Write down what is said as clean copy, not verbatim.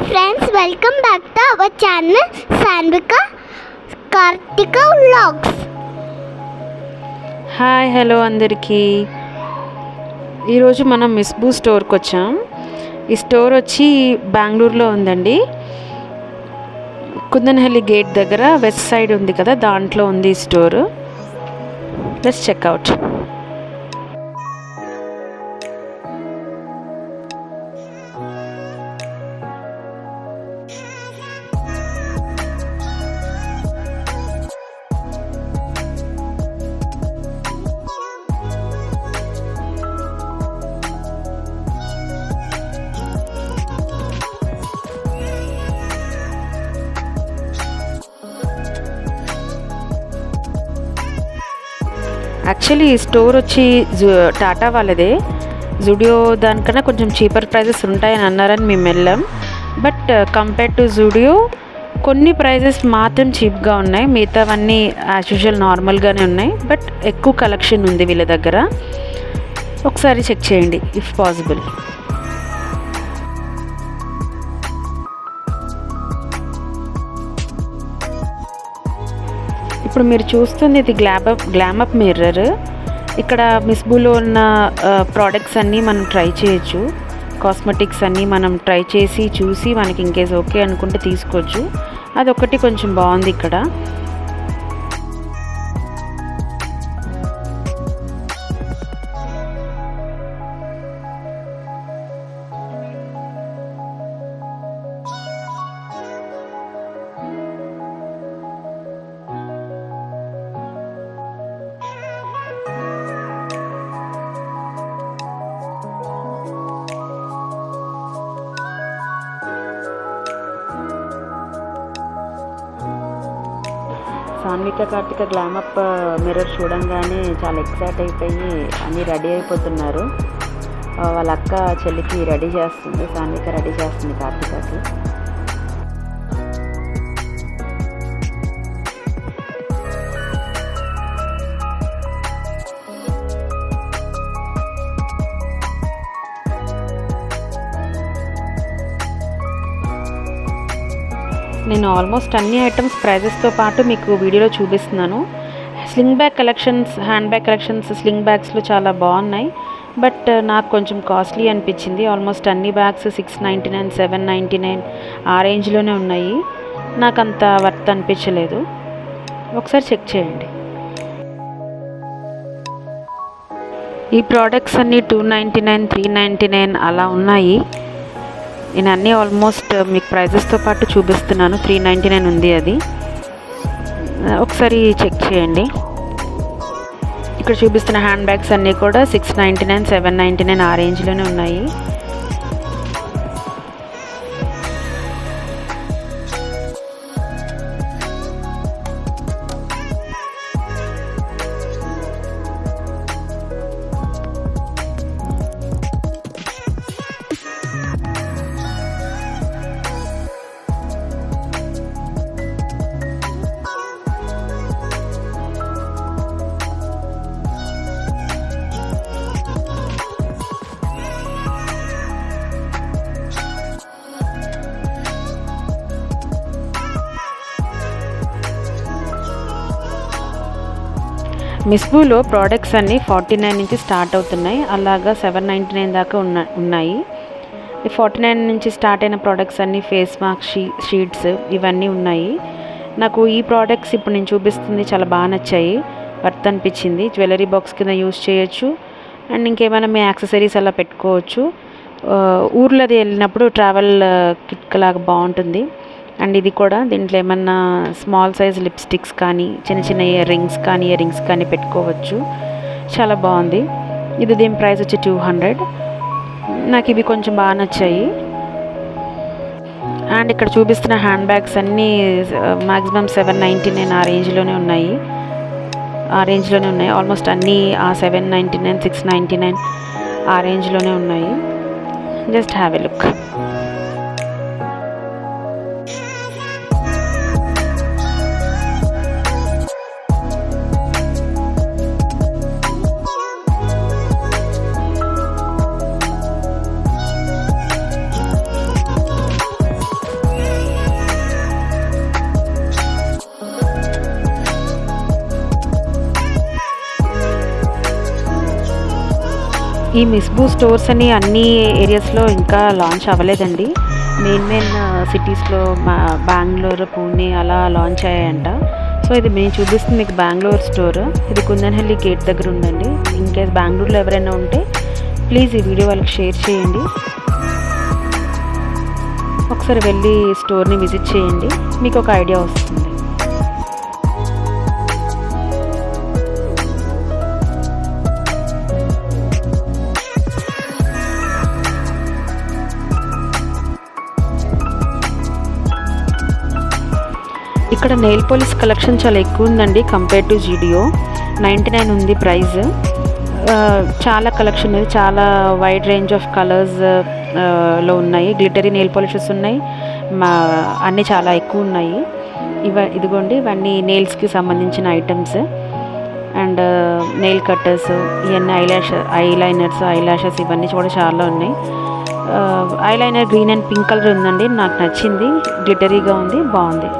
friends, welcome back to our channel Sanvika Kartika Vlogs. Hi hello అందరికీ. ఈరోజు మనం మిస్బూ స్టోర్కి వచ్చాం. ఈ స్టోర్ వచ్చి బెంగళూరులో ఉందండి. కుందనహల్లి గేట్ దగ్గర వెస్ట్ సైడ్ ఉంది కదా, దాంట్లో ఉంది ఈ స్టోర్. Let's check out. యాక్చువల్లీ ఈ స్టోర్ వచ్చి టాటా వాళ్ళదే. జూడియో దానికన్నా కొంచెం చీపర్ ప్రైజెస్ ఉంటాయని అన్నారని మేము వెళ్ళాం. బట్ కంపేర్ టు జూడియో కొన్ని ప్రైజెస్ మాత్రం చీప్గా ఉన్నాయి. మిగతావన్నీ యాజ్ యూజువల్ నార్మల్గానే ఉన్నాయి. బట్ ఎక్కువ కలెక్షన్ ఉంది వీళ్ళ దగ్గర. ఒకసారి చెక్ చేయండి ఇఫ్ పాసిబుల్. ఇప్పుడు మీరు చూస్తుంది ఇది గ్లామప్ మిర్రర్. ఇక్కడ మిస్బూలో ఉన్న ప్రోడక్ట్స్ అన్నీ మనం ట్రై చేయొచ్చు. కాస్మెటిక్స్ అన్నీ మనం ట్రై చేసి చూసి మనకి ఇంకేస్ ఓకే అనుకుంటే తీసుకోవచ్చు. అదొకటి కొంచెం బాగుంది ఇక్కడ. సాన్విక కార్తిక గ్లామప్ మిర్రర్ చూడంగానే చాలా ఎక్సైట్ అయిపోయి అన్నీ రెడీ అయిపోతున్నారు. వాళ్ళ అక్క చెల్లికి రెడీ చేస్తుంది, సాన్విక రెడీ చేస్తుంది కార్తికకి. నేను ఆల్మోస్ట్ అన్ని ఐటమ్స్ ప్రైజెస్తో పాటు మీకు వీడియోలో చూపిస్తున్నాను. Sling bag collections, handbag collections sling బ్యాగ్స్లో చాలా బాగున్నాయి. బట్ నాకు కొంచెం కాస్ట్లీ అనిపించింది. ఆల్మోస్ట్ అన్ని బ్యాగ్స్ 699, 799 ఆ రేంజ్లోనే ఉన్నాయి. నాకు అంత వర్త్ అనిపించలేదు. ఒకసారి చెక్ చేయండి. ఈ ప్రోడక్ట్స్ అన్నీ 299, 399 అలా ఉన్నాయి. నేను అన్నీ ఆల్మోస్ట్ మీకు ప్రైజెస్తో పాటు చూపిస్తున్నాను. 399 ఉంది అది. ఒకసారి చెక్ చేయండి. ఇక్కడ చూపిస్తున్న హ్యాండ్ బ్యాగ్స్ అన్నీ కూడా 699, 799 ఆ రేంజ్లోనే ఉన్నాయి. మిస్బూలో ప్రోడక్ట్స్ అన్నీ 49 నుంచి స్టార్ట్ అవుతున్నాయి. అలాగా 799 దాకా ఉన్నాయి. ఈ 49 నుంచి స్టార్ట్ అయిన ప్రోడక్ట్స్ అన్నీ ఫేస్ మాస్క్, షీట్స్ ఇవన్నీ ఉన్నాయి. నాకు ఈ ప్రోడక్ట్స్ ఇప్పుడు నేను చూపిస్తుంది చాలా బాగా నచ్చాయి. వర్త్ అనిపించింది. జ్యువెలరీ బాక్స్ కింద యూస్ చేయొచ్చు. అండ్ ఇంకేమైనా మీ యాక్సెసరీస్ అలా పెట్టుకోవచ్చు. ఊర్లోది వెళ్ళినప్పుడు ట్రావెల్ కిట్ లాగా బాగుంటుంది. అండ్ ఇది కూడా దీంట్లో ఏమన్నా స్మాల్ సైజ్ లిప్స్టిక్స్ కానీ, చిన్న చిన్న ఇయర్ రింగ్స్ కానీ పెట్టుకోవచ్చు. చాలా బాగుంది. ఇది దీని ప్రైస్ వచ్చి 200. నాకు ఇవి కొంచెం బాగా నచ్చాయి. అండ్ ఇక్కడ చూపిస్తున్న హ్యాండ్ బ్యాగ్స్ అన్నీ మ్యాక్సిమం 799 ఆ రేంజ్లోనే ఉన్నాయి. ఆల్మోస్ట్ అన్నీ ఆ 799, 699 ఆ రేంజ్లోనే ఉన్నాయి. Just have a look. ఈ మిస్బూ స్టోర్స్ అని అన్ని ఏరియాస్లో ఇంకా లాంచ్ అవ్వలేదండి. మెయిన్ సిటీస్లో బెంగళూరు, పూణే అలా లాంచ్ అయ్యాయంట. సో ఇది మేము చూపిస్తుంది మీకు బెంగళూరు స్టోర్. ఇది కుందనహల్లి గేట్ దగ్గర ఉందండి. ఇన్ కేస్ బెంగళూరులో ఎవరైనా ఉంటే ప్లీజ్ ఈ వీడియో వాళ్ళకి షేర్ చేయండి. ఒకసారి వెళ్ళి స్టోర్ని విజిట్ చేయండి, మీకు ఒక ఐడియా వస్తుంది. ఇక్కడ నెయిల్ పాలిష్ కలెక్షన్ చాలా ఎక్కువ ఉందండి కంపేర్ టు జీడియో. 99 ఉంది ప్రైస్. చాలా కలెక్షన్ ఉంది, చాలా వైడ్ రేంజ్ ఆఫ్ కలర్స్ లో ఉన్నాయి. గ్లిటరీ నెయిల్ పాలిషెస్ ఉన్నాయి, అన్నీ చాలా ఎక్కువ ఉన్నాయి. ఇదిగోండి ఇవన్నీ నెయిల్స్కి సంబంధించిన ఐటమ్స్. అండ్ నెయిల్ కట్టర్స్, ఇవన్నీ ఐలైనర్స్, ఐలాషెస్ ఇవన్నీ కూడా చాలా ఉన్నాయి. Eyeliner green and pink colour ఉందండి, నాకు నచ్చింది. గ్లిటరీగా ఉంది, బాగుంది.